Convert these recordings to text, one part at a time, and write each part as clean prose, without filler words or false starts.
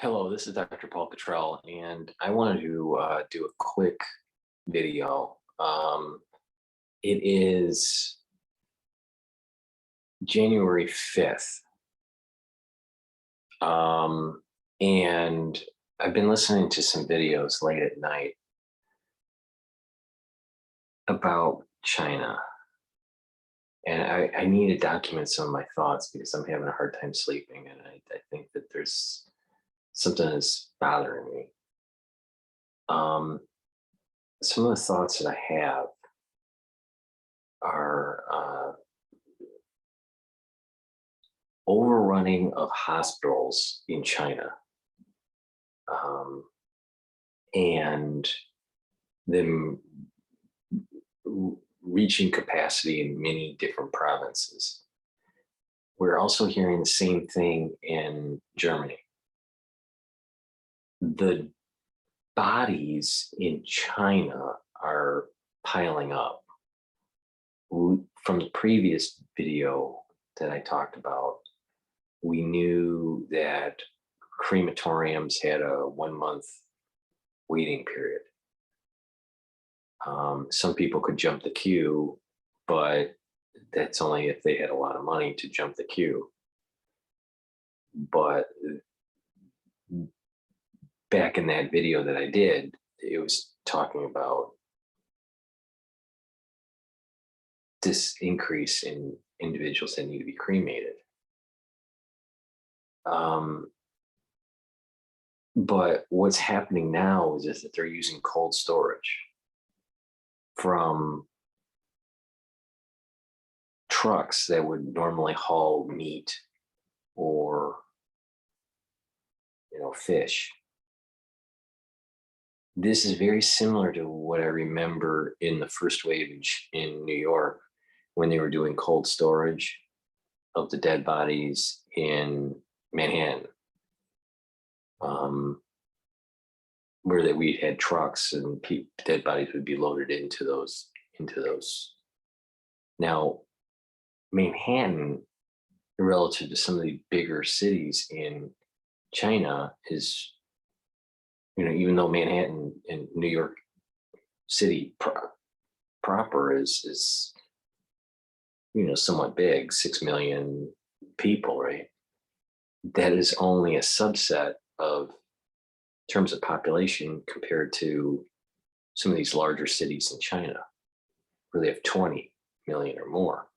Hello, this is Dr. Paul Cottrell, and I wanted to do a quick video. It is January 5th, and I've been listening to some videos late at night about China, and I need to document some of my thoughts because I'm having a hard time sleeping, and I think that there's something that's bothering me. Um, some of the thoughts that I have are overrunning of hospitals in China, um, and them reaching capacity in many different provinces. We're also hearing the same thing in Germany. The bodies in China are piling up. From the previous video that I talked about, we knew that crematoriums had a 1 month waiting period. Some people could jump the queue, but that's only if they had a lot of money to jump the queue. But back in that video that I did, it was talking about this increase in individuals that need to be cremated. But what's happening now is just that they're using cold storage from trucks that would normally haul meat or fish. This is very similar to what I remember in the first wave in New York when they were doing cold storage of the dead bodies in Manhattan, where that we had trucks and dead bodies would be loaded into those. Now, Manhattan, relative to some of the bigger cities in China, is, even though Manhattan and New York City proper is somewhat big, 6 million people, right? That is only a subset of terms of population compared to some of these larger cities in China, where they have 20 million or more.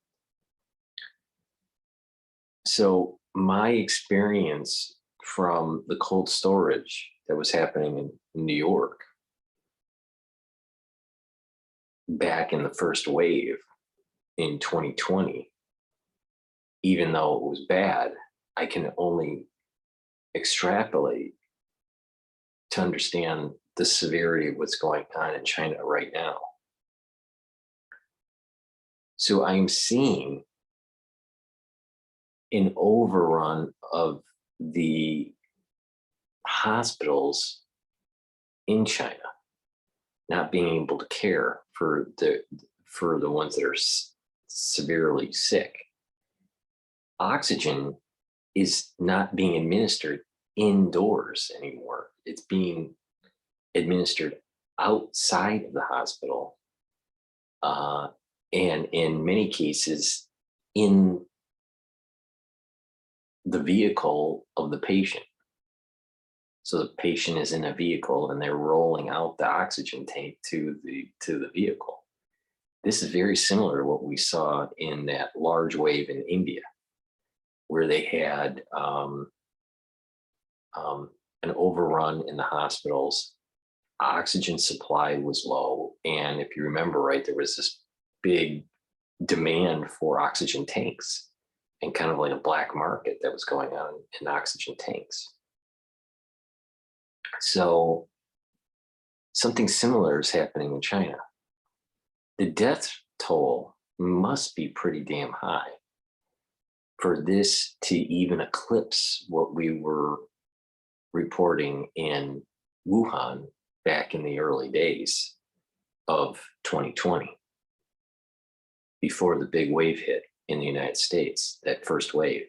So my experience from the cold storage that was happening in New York back in the first wave in 2020, even though it was bad, I can only extrapolate to understand the severity of what's going on in China right now. So I'm seeing an overrun of the hospitals in China not being able to care for the ones that are severely sick. Oxygen is not being administered indoors anymore. It's being administered outside of the hospital, and in many cases in the vehicle of the patient. So the patient is in a vehicle and they're rolling out the oxygen tank to the vehicle. This is very similar to what we saw in that large wave in India, where they had an overrun in the hospitals. Oxygen supply was low, and if you remember right, there was this big demand for oxygen tanks, and kind of like a black market that was going on in oxygen tanks. So something similar is happening in China. The death toll must be pretty damn high for this to even eclipse what we were reporting in Wuhan back in the early days of 2020, before the big wave hit in the United States, that first wave.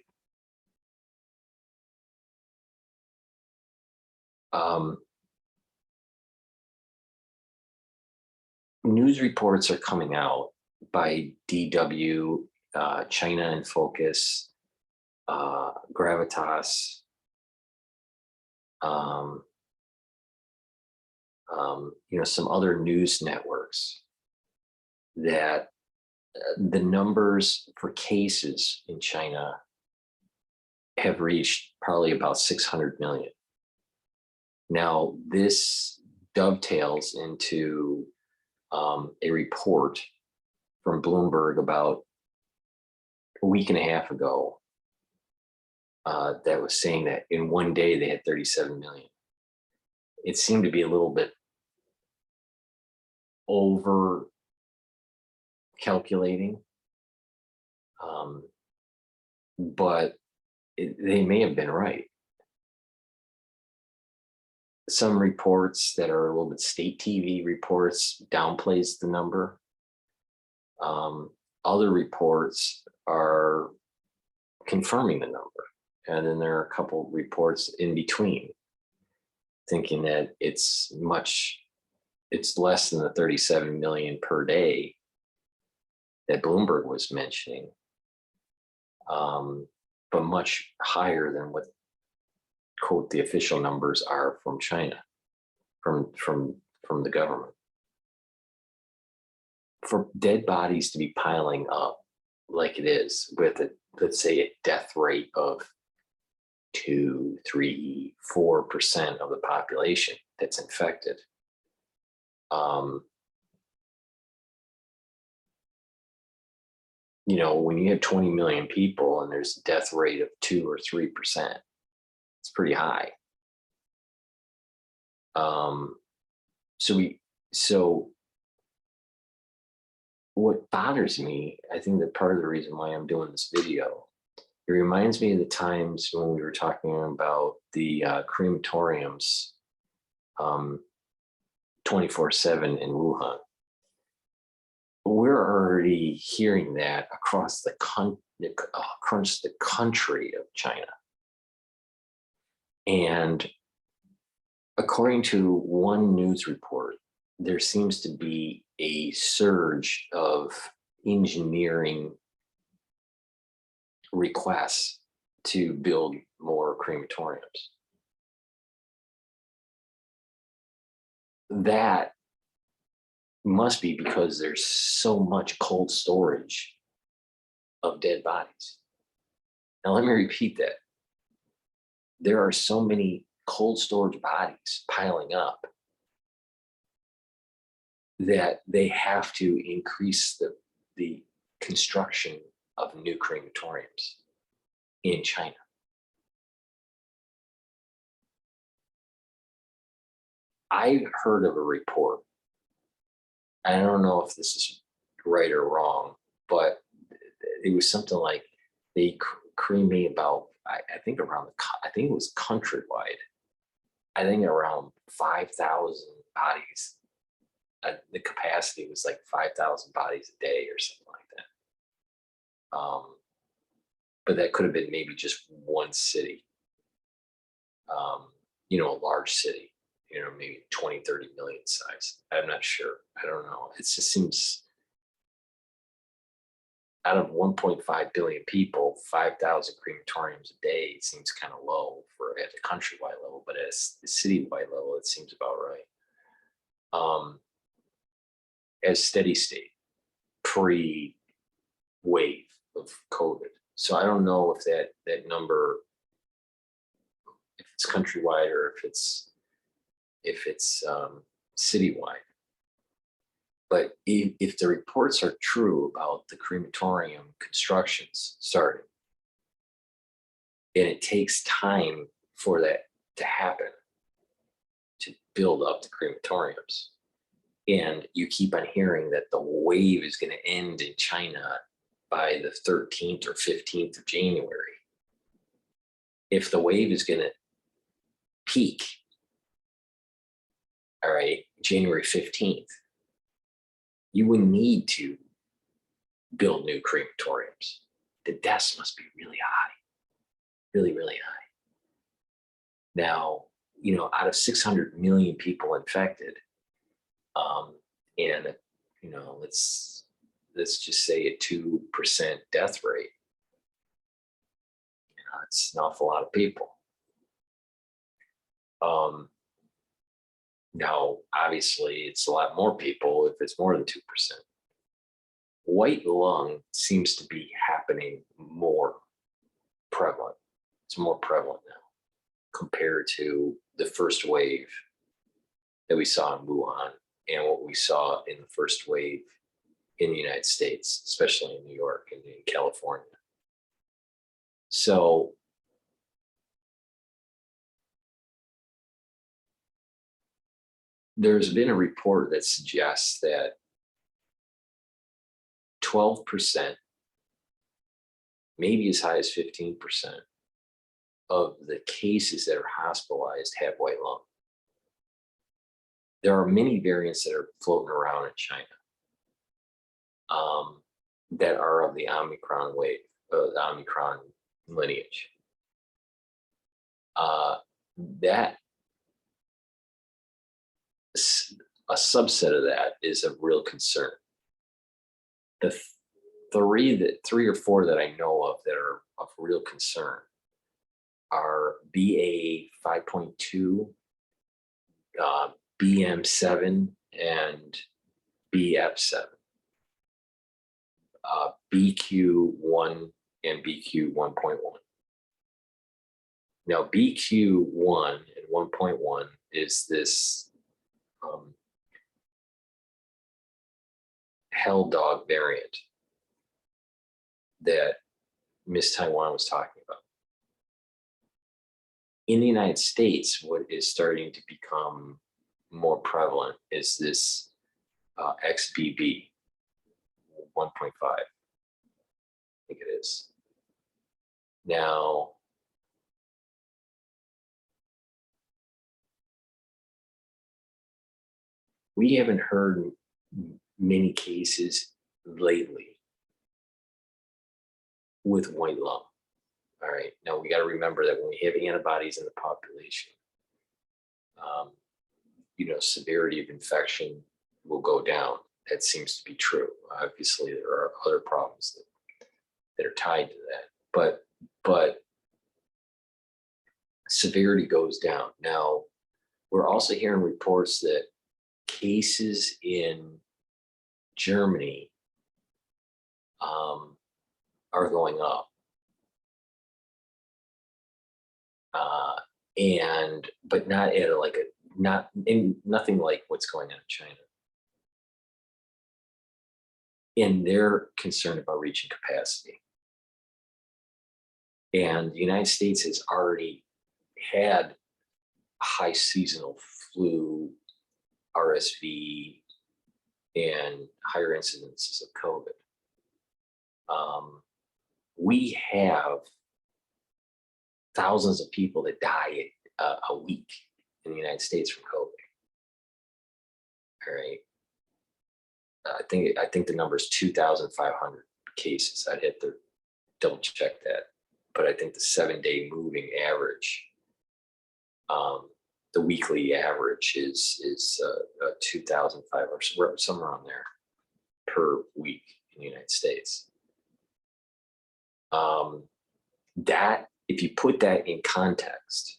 News reports are coming out by DW, China in Focus, Gravitas, some other news networks that the numbers for cases in China have reached probably about 600 million. Now, this dovetails into a report from Bloomberg about a week and a half ago that was saying that in one day they had 37 million. It seemed to be a little bit over calculating, but they may have been right. Some reports that are a little bit state TV reports downplays the number. Other reports are confirming the number. And then there are a couple reports in between thinking that it's less than the 37 million per day that Bloomberg was mentioning, but much higher than what, quote, the official numbers are from China, from the government. For dead bodies to be piling up like it is, with let's say a death rate of 2, 3, 4% of the population that's infected, when you have 20 million people and there's a death rate of 2 or 3%, it's pretty high. So what bothers me, I think that part of the reason why I'm doing this video, it reminds me of the times when we were talking about the crematoriums 24/7 in Wuhan. We're already hearing that across the country of China. And according to one news report, there seems to be a surge of engineering requests to build more crematoriums. That must be because there's so much cold storage of dead bodies. Now, let me repeat that. There are so many cold storage bodies piling up that they have to increase the construction of new crematoriums in China. I heard of a report. I don't know if this is right or wrong, but it was something like they cremate about, I think it was countrywide. I think around 5,000 bodies. The capacity was like 5,000 bodies a day or something like that. But that could have been maybe just one city, a large city, maybe 20, 30 million size. I'm not sure. I don't know. It just seems, out of 1.5 billion people, 5,000 crematoriums a day seems kind of low for at the countrywide level, but at the citywide level, it seems about right. As steady state, pre-wave of COVID. So I don't know if that number, if it's countrywide or if it's citywide. But if the reports are true about the crematorium constructions starting, and it takes time for that to happen, to build up the crematoriums, and you keep on hearing that the wave is going to end in China by the 13th or 15th of January. If the wave is going to peak, all right, January 15th, you would need to build new crematoriums. The deaths must be really high, really, really high. Now, out of 600 million people infected, and let's just say a 2% death rate. It's an awful lot of people. Now, obviously, it's a lot more people if it's more than 2%. White lung seems to be happening more prevalent. It's more prevalent now compared to the first wave that we saw in Wuhan and what we saw in the first wave in the United States, especially in New York and in California. So there's been a report that suggests that 12%, maybe as high as 15% of the cases that are hospitalized have white lung. There are many variants that are floating around in China that are of the Omicron wave, the Omicron lineage. That a subset of that is a real concern. The three or four that I know of that are of real concern are BA.5.2, BM7, and BF7. BQ1 and BQ1.1. Now, BQ1 and 1.1 is this hell dog variant that Miss Taiwan was talking about. In the United States, what is starting to become more prevalent is this XBB 1.5. I think it is. Now, we haven't heard many cases lately with white lung. All right. Now we got to remember that when we have antibodies in the population, severity of infection will go down. That seems to be true. Obviously, there are other problems that are tied to that, but severity goes down. Now, we're also hearing reports that cases in Germany are going up. But not at nothing like what's going on in China. And they're concerned about reaching capacity. And the United States has already had high seasonal flu, RSV, and higher incidences of COVID. We have thousands of people that die a week in the United States from COVID. All right. I think the number is 2,500 cases. I'd have to double check that, but I think the 7-day moving average, the weekly average is 2,500 or somewhere around there per week in the United States. That, if you put that in context,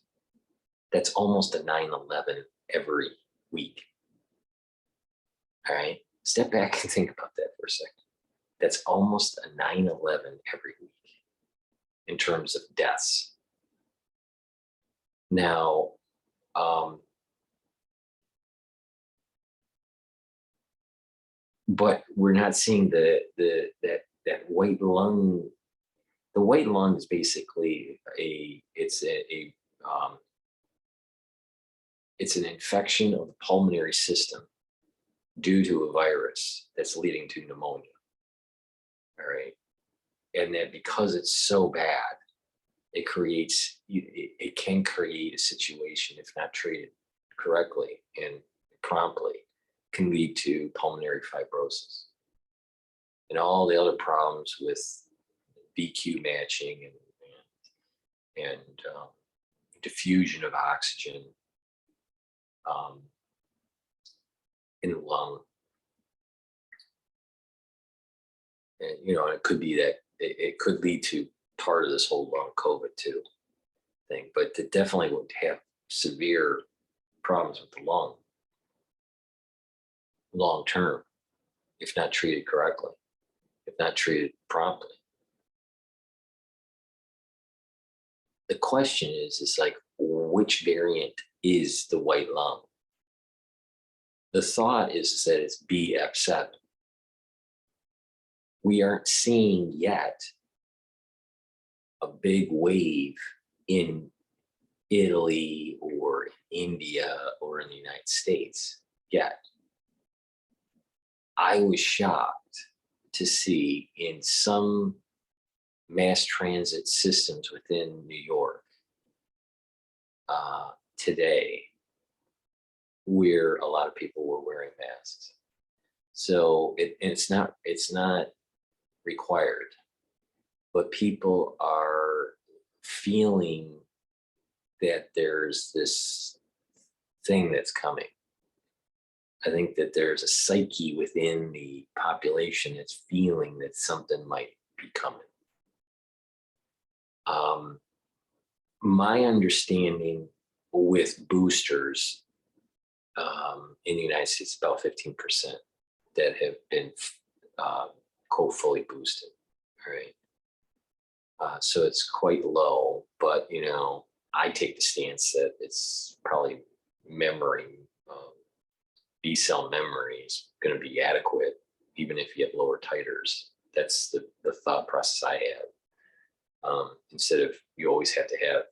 that's almost a 9/11 every week. All right, step back and think about that for a second. That's almost a 9/11 every week in terms of deaths. Now, but we're not seeing that white lung. The white lung is basically it's an infection of the pulmonary system due to a virus that's leading to pneumonia. All right. And that because it's so bad, it can create a situation, if not treated correctly and promptly, can lead to pulmonary fibrosis and all the other problems with BQ matching and diffusion of oxygen in the lung. And, it could be that it could lead to part of this whole long COVID too thing, but it definitely would have severe problems with the lung long term if not treated correctly, if not treated promptly. The question is like, which variant is the white lung? The thought is that it's BF7. We aren't seeing yet a big wave in Italy or India or in the United States yet. I was shocked to see in some mass transit systems within New York today where a lot of people were wearing masks. So it's not required, but people are feeling that there's this thing that's coming. I think that there's a psyche within the population that's feeling that something might be coming. My understanding with boosters in the United States, about 15% that have been quote fully boosted, right? So it's quite low, but I take the stance that it's probably memory, B cell memory is going to be adequate, even if you have lower titers. That's the thought process I have. Instead of you always have to have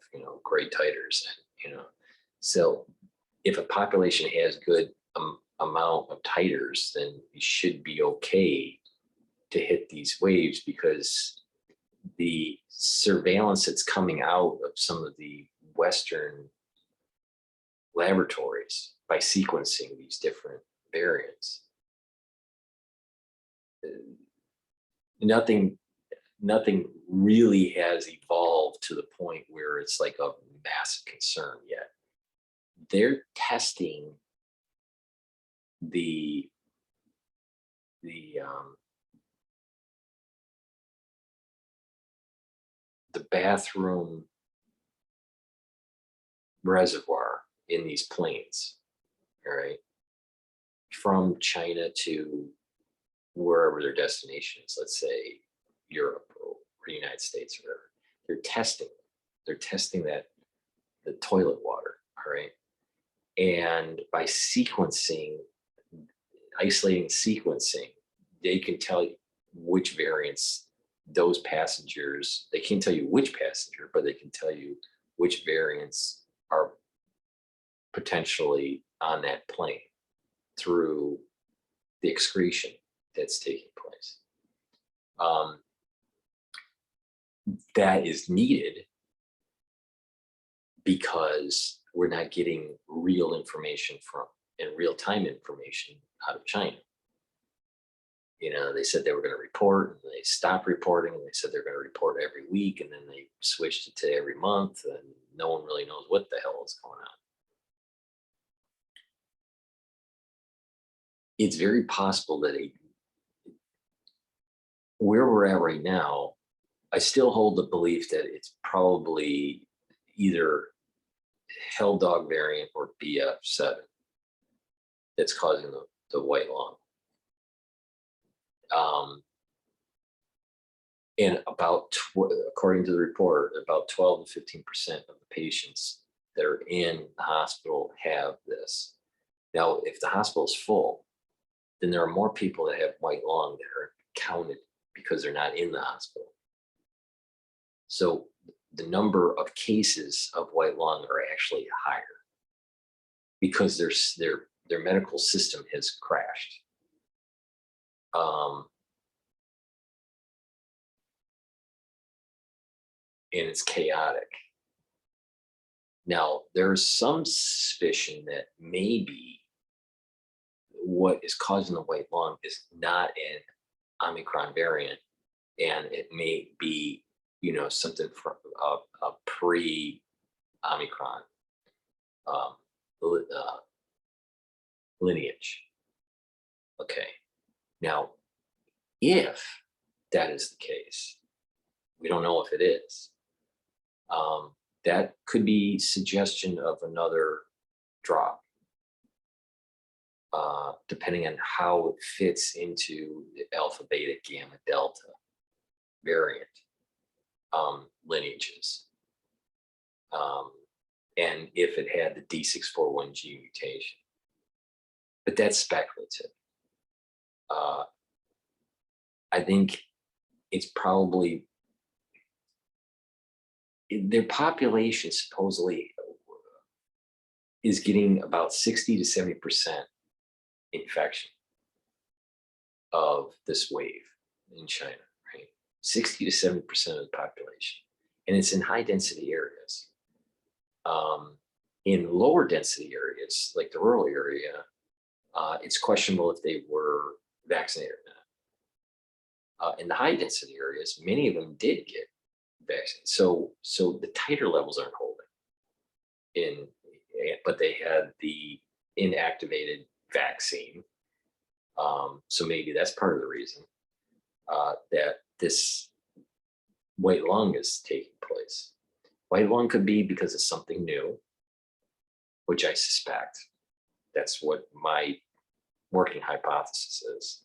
great titers, so if a population has good amount of titers, then you should be okay to hit these waves, because the surveillance that's coming out of some of the Western laboratories by sequencing these different variants, nothing really has evolved to the point where it's like a massive concern yet. They're testing the bathroom reservoir in these planes, all right, from China to wherever their destination is, let's say Europe or the United States or whatever. They're testing that the toilet water, all right, and by isolating sequencing, they can tell you which variants those passengers. They can't tell you which passenger, but they can tell you which variants are potentially on that plane through the excretion that's taking place. That is needed because we're not getting real information and real-time information out of China. They said they were going to report, and they stopped reporting, and they said they're going to report every week, and then they switched it to every month, and no one really knows what the hell is going on. It's very possible that where we're at right now, I still hold the belief that it's probably either hell dog variant or BF7 that's causing the white lung. And according to the report, about 12 to 15% of the patients that are in the hospital have this. Now, if the hospital is full, then there are more people that have white lung that are counted because they're not in the hospital. So the number of cases of white lung are actually higher because their medical system has crashed. And it's chaotic. Now, there's some suspicion that maybe what is causing the white lung is not an Omicron variant, and it may be, something from a pre-Omicron lineage. Okay. Now, if that is the case, we don't know if it is. That could be suggestion of another drop, depending on how it fits into the alpha, beta, gamma, delta variant lineages. And if it had the D641G mutation. But that's speculative. I think it's probably, their population supposedly is getting about 60 to 70% infection of this wave in China, right? 60 to 70% of the population. And it's in high density areas. In lower density areas, like the rural area, it's questionable if they were vaccinated or not. In the high density areas, many of them did get vaccinated. So the titer levels aren't holding but they had the inactivated vaccine. So maybe that's part of the reason that this white lung is taking place. White lung could be because of something new, which I suspect. That's what my working hypothesis is.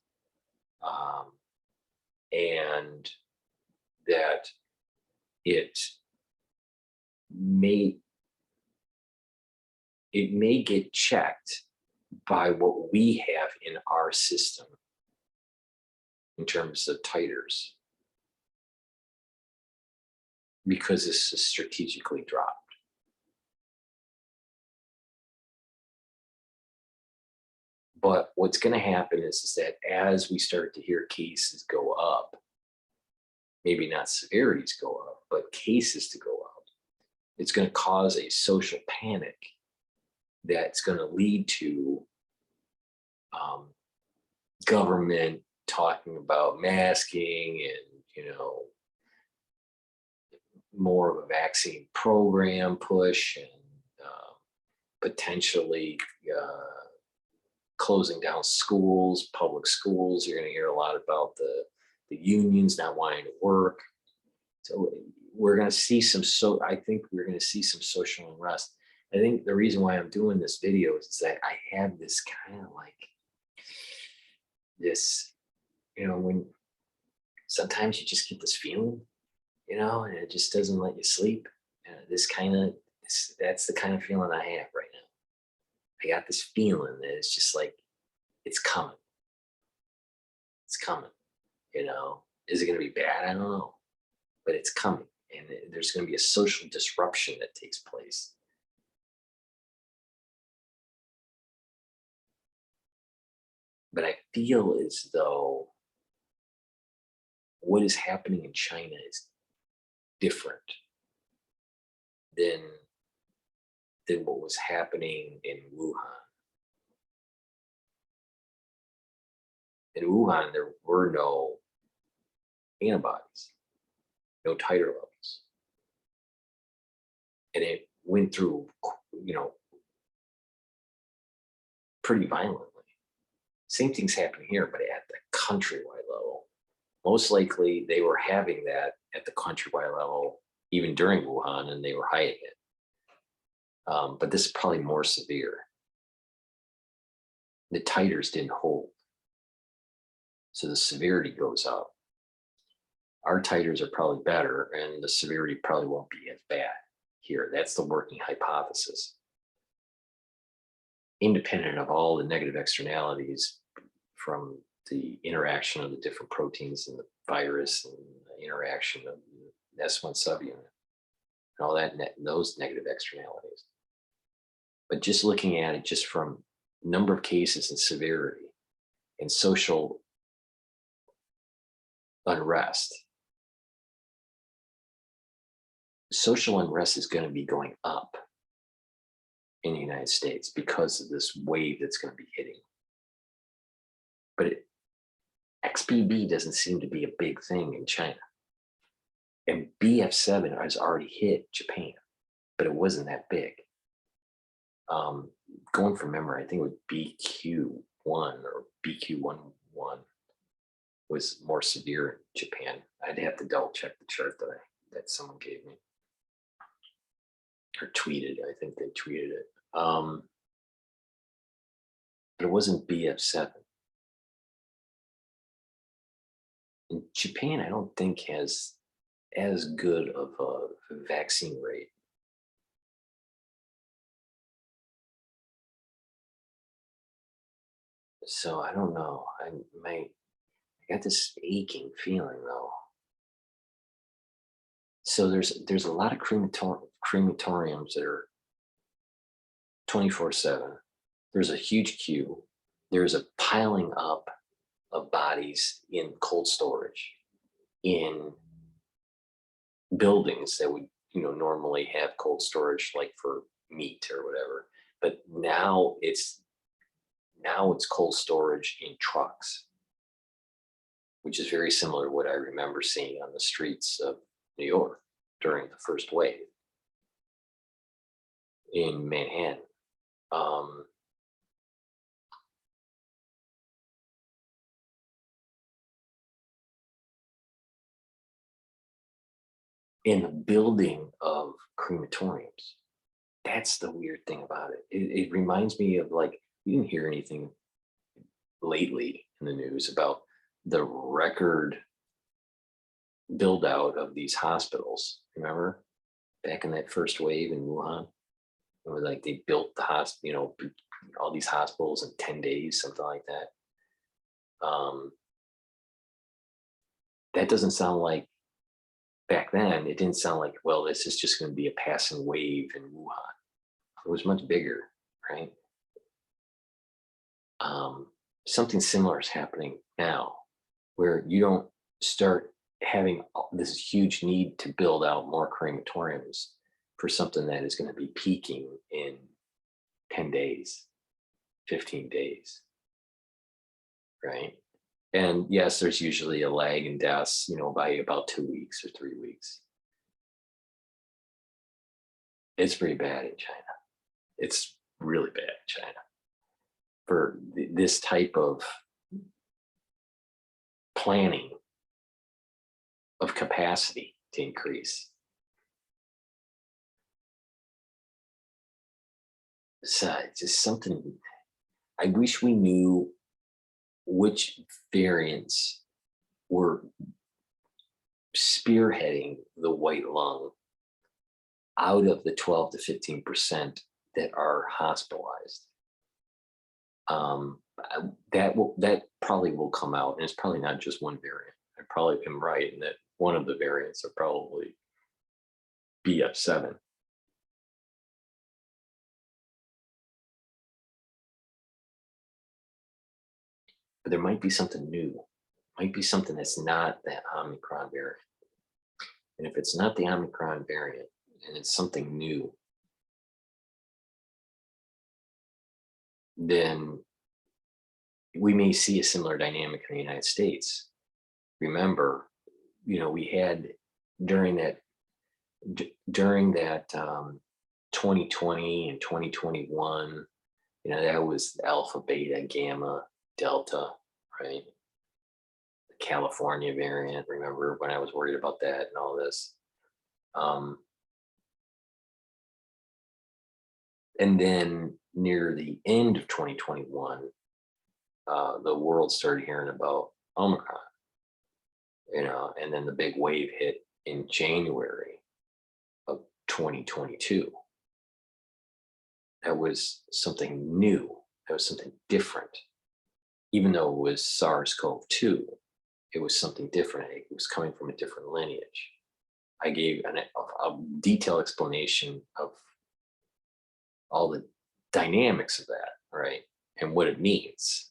And that it may get checked by what we have in our system in terms of titers, because this is strategically dropped. But what's going to happen is that as we start to hear cases go up, maybe not severities go up, but cases to go up, it's going to cause a social panic that's going to lead to government talking about masking and, more of a vaccine program push, and potentially closing down schools, public schools. You're going to hear a lot about the unions not wanting to work. So we're going to see I think we're going to see some social unrest. I think the reason why I'm doing this video is that I have this kind of like this, when sometimes you just get this feeling, and it just doesn't let you sleep. That's the kind of feeling I have right now. I got this feeling that it's just like, it's coming. It's coming, Is it going to be bad? I don't know. But it's coming. And there's going to be a social disruption that takes place. But I feel as though what is happening in China is different than what was happening in Wuhan. In Wuhan, there were no antibodies, no titer levels. And it went through, pretty violently. Same thing's happening here, but at the countrywide level. Most likely they were having that at the countrywide level even during Wuhan, and they were hiding it. But this is probably more severe. The titers didn't hold. So the severity goes up. Our titers are probably better, and the severity probably won't be as bad here. That's the working hypothesis. Independent of all the negative externalities from the interaction of the different proteins in the virus and the interaction of the S1 subunit and all that, those negative externalities. But just looking at it just from number of cases and severity and social unrest, social unrest is going to be going up in the United States because of this wave that's going to be hitting. But XBB doesn't seem to be a big thing in China. And BF7 has already hit Japan, but it wasn't that big. Going from memory, I think it was BQ1 or BQ11 was more severe in Japan. I'd have to double check the chart that someone gave me or tweeted. I think they tweeted it. But it wasn't BF7. And Japan, I don't think has as good of a vaccine rate. So I don't know. I got this aching feeling though. So there's a lot of crematoriums that are 24/7. There's a huge queue. There's a piling up of bodies in cold storage in buildings that would normally have cold storage, like for meat or whatever. But now it's cold storage in trucks, which is very similar to what I remember seeing on the streets of New York during the first wave in Manhattan. In the building of crematoriums. That's the weird thing about it. It reminds me of, like, you didn't hear anything lately in the news about the record build out of these hospitals. Remember back in that first wave in Wuhan? It was like they built the hospital, all these hospitals in 10 days, something like that. That doesn't sound like, back then, it didn't sound like, well, this is just going to be a passing wave in Wuhan. It was much bigger, right? Something similar is happening now, where you don't start having this huge need to build out more crematoriums for something that is going to be peaking in 10 days, 15 days, right? And yes, there's usually a lag in deaths, by about 2 weeks or 3 weeks. It's pretty bad in China. It's really bad in China for this type of planning of capacity to increase. So it's just something, I wish we knew which variants were spearheading the white lung out of the 12 to 15% that are hospitalized. That probably will come out, and it's probably not just one variant. I probably am right in that one of the variants are probably BF7. But there might be something new, might be something that's not that Omicron variant. And if it's not the Omicron variant and it's something new, then we may see a similar dynamic in the United States. Remember, we had during that 2020 and 2021, that was alpha, beta, gamma, delta, right? The California variant. Remember when I was worried about that and all this? And then near the end of 2021, the world started hearing about Omicron, and then the big wave hit in January of 2022. That was something new. That was something different. Even though it was SARS-CoV-2, it was something different. It was coming from a different lineage. I gave a detailed explanation of all the dynamics of that, right? And what it means.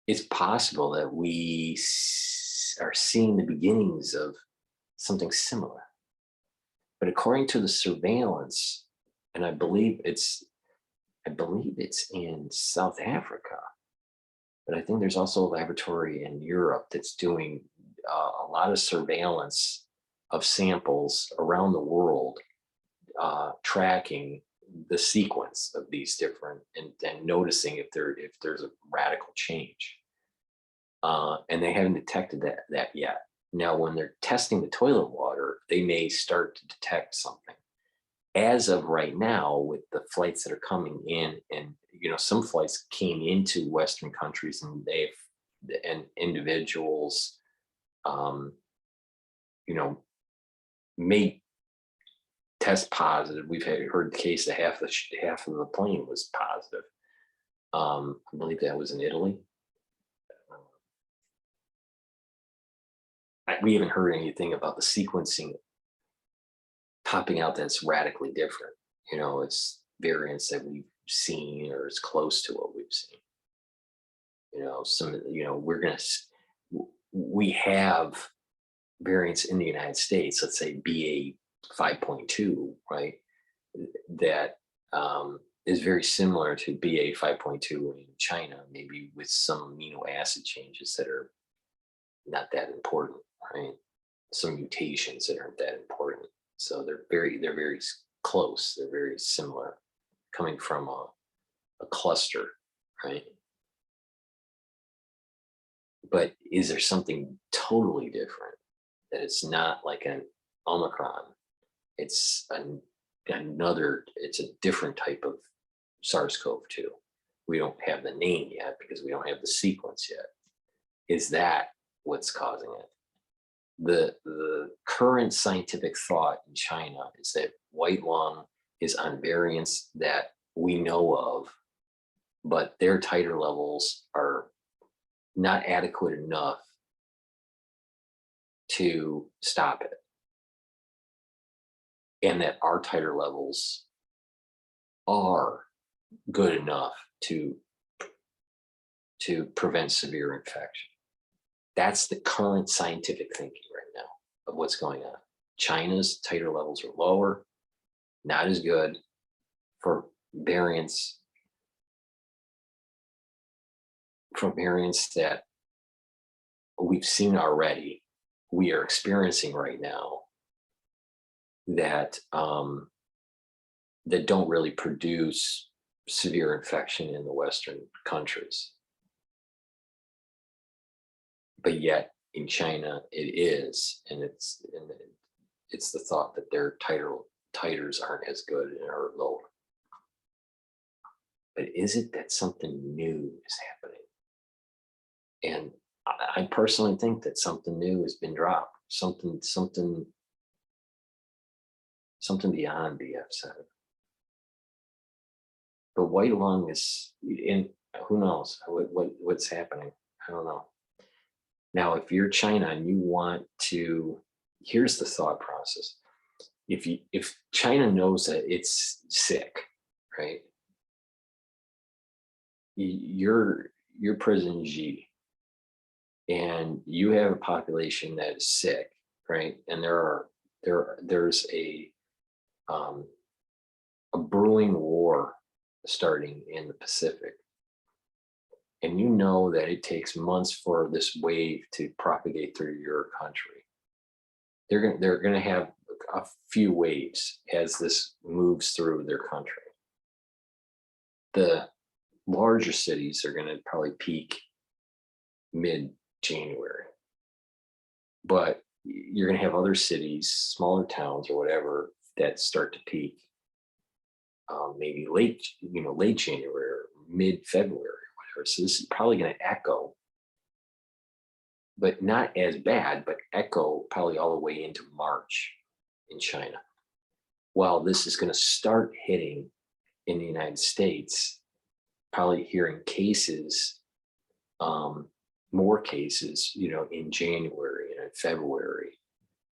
It's possible that we are seeing the beginnings of something similar. But according to the surveillance, and I believe it's in South Africa, but I think there's also a laboratory in Europe that's doing a lot of surveillance of samples around the world tracking the sequence of these different and noticing if there's a radical change. And they haven't detected that yet. Now, when they're testing the toilet water, they may start to detect something. As of right now, with the flights that are coming in, and some flights came into Western countries, and individuals, um, may test positive. We've heard the case that half of the plane was positive. I believe that was in Italy. We haven't heard anything about the sequencing popping out that's radically different. It's variants that we've seen or is close to what we've seen. We have variants in the United States, let's say BA 5.2, right? That is very similar to BA 5.2 in China, maybe with some amino acid changes that are not that important, right? Some mutations that aren't that important. So they're very close. They're very similar, coming from a cluster, right? But is there something totally different that it's not like an Omicron? It's it's a different type of SARS-CoV-2. We don't have the name yet because we don't have the sequence yet. Is that what's causing it? The current scientific thought in China is that white lung is on variants that we know of, but their titer levels are not adequate enough to stop it. And that our titer levels are good enough to prevent severe infection. That's the current scientific thinking right now of what's going on. China's titer levels are lower, not as good for variants that we've seen already, we are experiencing right now, that that don't really produce severe infection in the Western countries. But yet in China it is, and it's the thought that their titers aren't as good and are lower. But is it that something new is happening? And I personally think that something new has been dropped, something beyond BF7. But white lung is in, who knows what's happening? I don't know. Now, if you're China and you want to, here's the thought process. If China knows that it's sick, right? You're President Xi, and you have a population that is sick, right? And there's a brewing war starting in the Pacific, and you know that it takes months for this wave to propagate through your country. They're gonna have a few waves as this moves through their country. The larger cities are going to probably peak mid-January, but you're going to have other cities, smaller towns or whatever, that start to peak maybe late January or mid-February or whatever. So this is probably going to echo, but not as bad, but echo probably all the way into March in China. While this is going to start hitting in the United States, probably hearing cases, more cases, in January and in February.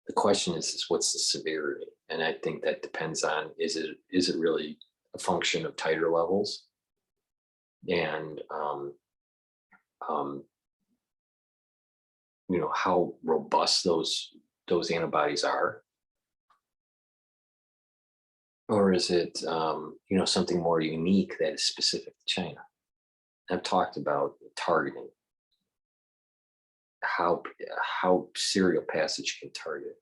The question is what's the severity? And I think that depends on, is it really a function of titer levels and how robust those antibodies are, or is it something more unique that is specific to China? I've talked about targeting, how serial passage can target.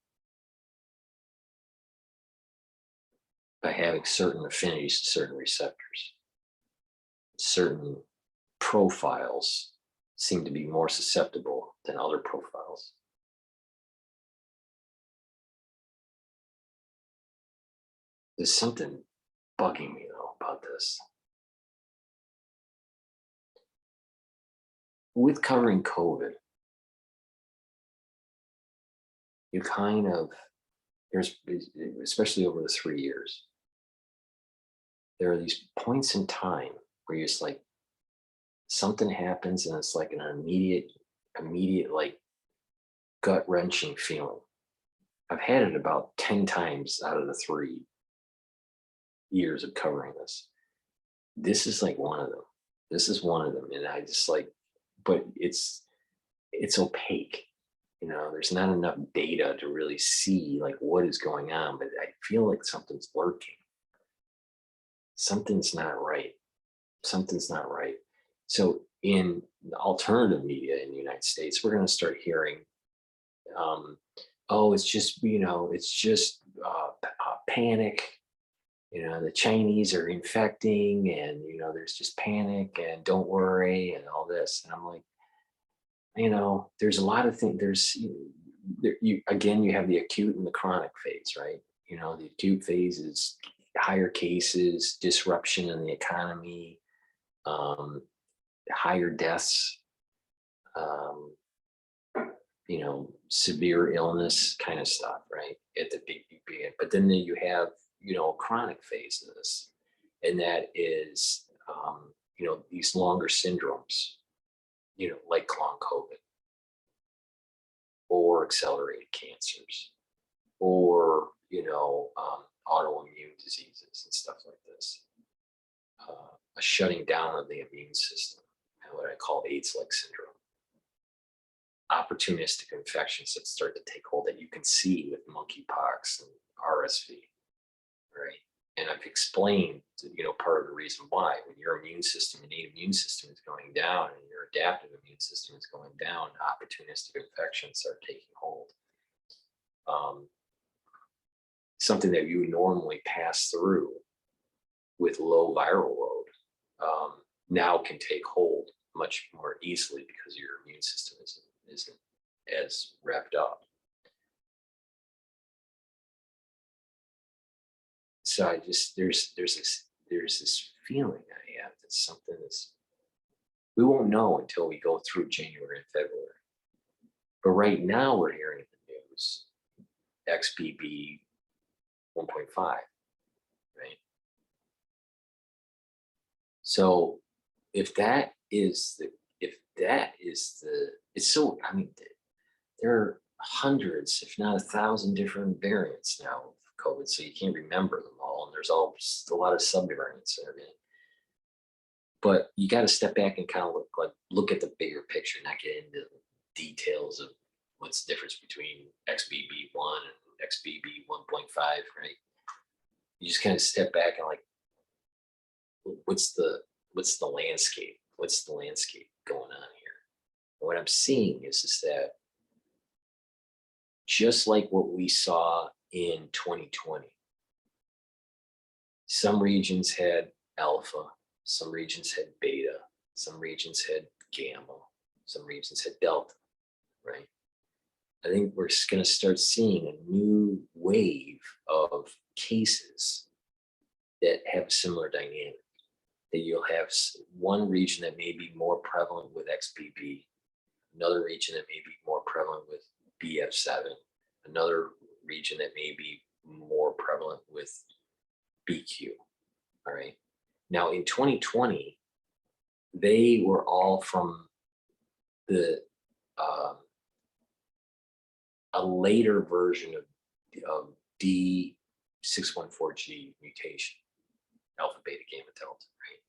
by having certain affinities to certain receptors. Certain profiles seem to be more susceptible than other profiles. There's something bugging me though about this. With covering COVID, you kind of, there's, especially over the 3 years, there are these points in time where you're just like, something happens and it's like an immediate, like gut wrenching feeling. I've had it about 10 times out of the 3 years of covering this. This is like one of them. This is one of them. And I just like, but it's opaque. You know, there's not enough data to really see like what is going on, but I feel like something's lurking. Something's not right. Something's not right. So in the alternative media in the United States, we're going to start hearing, oh, it's just, you know, it's just panic. You know, the Chinese are infecting and, you know, there's just panic and don't worry and all this. And I'm like, you know, there's a lot of things. There's, again, you have the acute and the chronic phase, right? You know, the acute phase is higher cases, disruption in the economy, higher deaths, you know, severe illness kind of stuff, right? At the beginning. But then you have, you know, a chronic phase of this. And that is, you know, these longer syndromes, you know, like long COVID or accelerated cancers or, you know, autoimmune diseases and stuff like this. A shutting down of the immune system, and what I call AIDS-like syndrome. Opportunistic infections that start to take hold that you can see with monkeypox and RSV, right? And I've explained, you know, part of the reason why when your immune system, innate immune system is going down and your adaptive immune system is going down, opportunistic infections start taking hold. Something that you would normally pass through with low viral load now can take hold much more easily because your immune system isn't as revved up. So I just there's this feeling I have that something is, we won't know until we go through January and February. But right now we're hearing in the news XBB 1.5, right? So if that is the, it's so, I mean, there are hundreds, if not 1,000 different variants now of COVID, so you can't remember them all. And there's all a lot of subvariants and everything. But you got to step back and kind of look at the bigger picture, not get into the details of what's the difference between XBB1 and XBB 1.5, right? You just kind of step back and like, what's the landscape? What's the landscape going on here? And what I'm seeing is that just like what we saw in 2020, some regions had alpha, some regions had beta, some regions had gamma, some regions had delta, right? I think we're going to start seeing a new wave of cases that have a similar dynamic. That you'll have one region that may be more prevalent with XBB, another region that may be more prevalent with BF7, another region that may be more prevalent with BQ, all right? Now in 2020, they were all from the a later version of D614G mutation, alpha, beta, gamma, delta, right?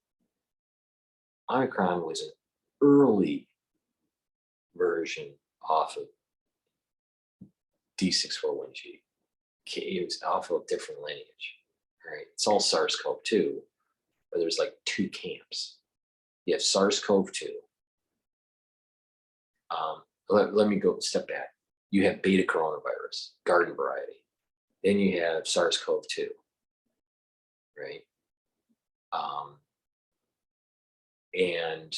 Omicron was an early version off of D641G. It was off of a different lineage, right? It's all SARS-CoV-2, but there's like two camps. You have SARS-CoV-2. Let me go step back. You have beta coronavirus, garden variety. Then you have SARS-CoV-2. right? And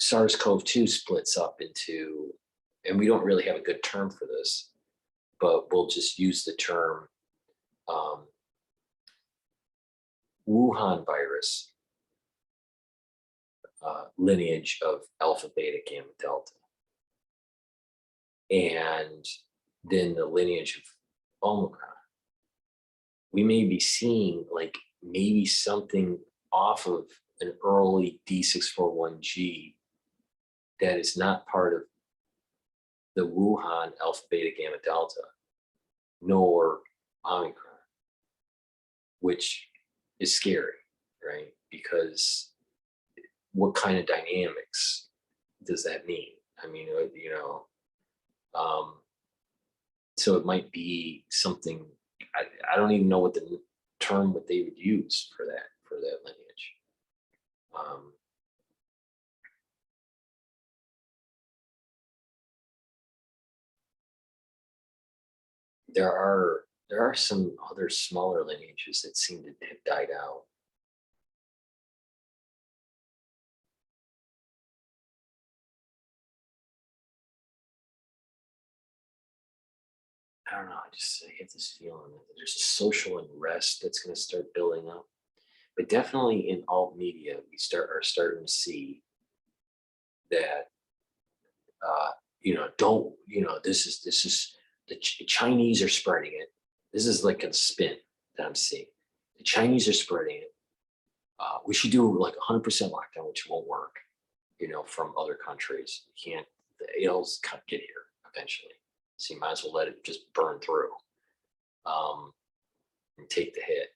SARS-CoV-2 splits up into, and we don't really have a good term for this, but we'll just use the term Wuhan virus lineage of alpha, beta, gamma, delta. And then the lineage of Omicron. We may be seeing like maybe something off of an early D641G that is not part of the Wuhan alpha, beta, gamma, delta, nor Omicron, which is scary, right? Because what kind of dynamics does that mean? I mean, so it might be something, I don't even know what the term what they would use for that lineage. There are some other smaller lineages that seem to have died out. I don't know. I get this feeling that there's a social unrest that's going to start building up. But definitely in alt media, we are starting to see that don't, this is the Chinese are spreading it. This is like a spin that I'm seeing. The Chinese are spreading it. We should do like 100% lockdown, which won't work. From other countries, you can't. The ills can't get here eventually, so you might as well let it just burn through, and take the hit.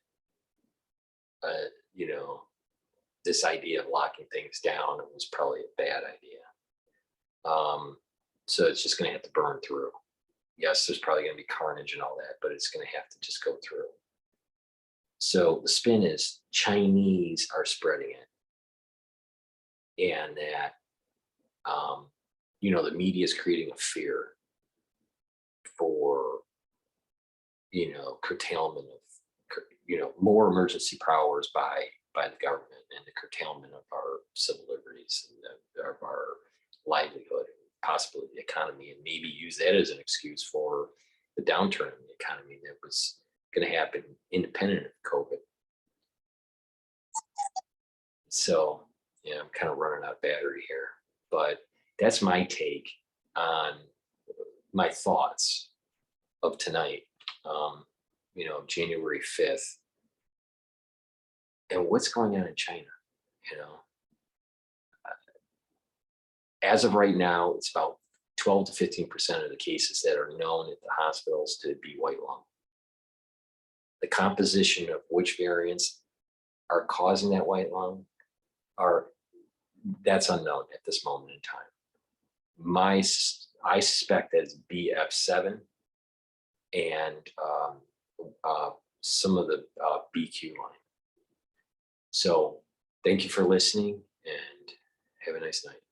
This idea of locking things down was probably a bad idea. So it's just going to have to burn through. Yes, there's probably going to be carnage and all that, but it's going to have to just go through. So the spin is Chinese are spreading it, and that the media is creating a fear for curtailment of more emergency powers by the government, and the curtailment of our civil liberties and of our livelihood, possibly the economy, and maybe use that as an excuse for the downturn in the economy that was going to happen independent of COVID. So, I'm kind of running out of battery here, but that's my take on my thoughts of tonight, January 5th, and what's going on in China. As of right now, it's about 12 to 15% of the cases that are known at the hospitals to be white lung. The composition of which variants are causing that white lung that's unknown at this moment in time. I suspect that it's BF7 and some of the BQ line. So thank you for listening, and have a nice night.